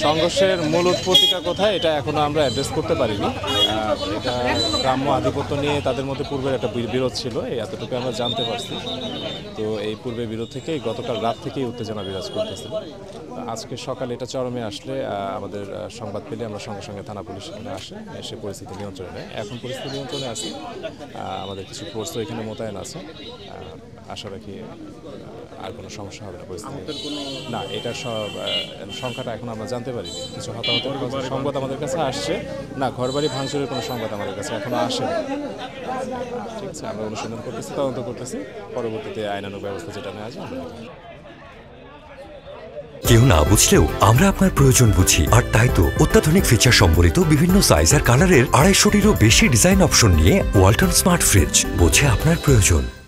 সংঘর্ষের মূল উৎপত্তিটা কোথায় এটা এখনো আমরা অ্যাড্রেস করতে পারিনি। এটা গ্রাম্য আধিপত্য নিয়ে তাদের মধ্যে পূর্বের একটা বিরোধ ছিল, এই এতটুকু আমরা জানতে পারছি। তো এই পূর্বের বিরোধ থেকেই গতকাল রাত থেকেই উত্তেজনা বিরাজ করতেছিল। আজকে সকালে এটা চরমে আসলে আমাদের সংবাদ পেলে আমরা সঙ্গে সঙ্গে থানা পুলিশ এসে পরিস্থিতি নিয়ন্ত্রণে নেয়। এখন পরিস্থিতি নিয়ন্ত্রণে আছে, আমাদের কিছু ফোর্সও এখানে মোতায়েন আছে। আশা রাখি আর কোনো সমস্যা হবে না পরিস্থিতি। না, এটার সংখ্যাটা এখন আমরা জানতে পারিনি। কিছু হতাহতের সংবাদ আমাদের কাছে আসছে, না ঘরবাড়ি ভাঙচুরের কোনো সংবাদ আমাদের কাছে এখনো আসেনি। ঠিক আছে, আমরা অনুসন্ধান করতেছি, তদন্ত করতেছি, পরবর্তীতে আইনানুগ ব্যবস্থা যেটা নেওয়া যায়। কেউ না বুঝলেও আমরা আপনার প্রয়োজন বুঝি, আর তাই তো অত্যাধুনিক ফিচার সম্বলিত বিভিন্ন সাইজ আর কালারের 250টিরও বেশি ডিজাইন অপশন নিয়ে ওয়ালটন স্মার্ট ফ্রিজ বোঝে আপনার প্রয়োজন।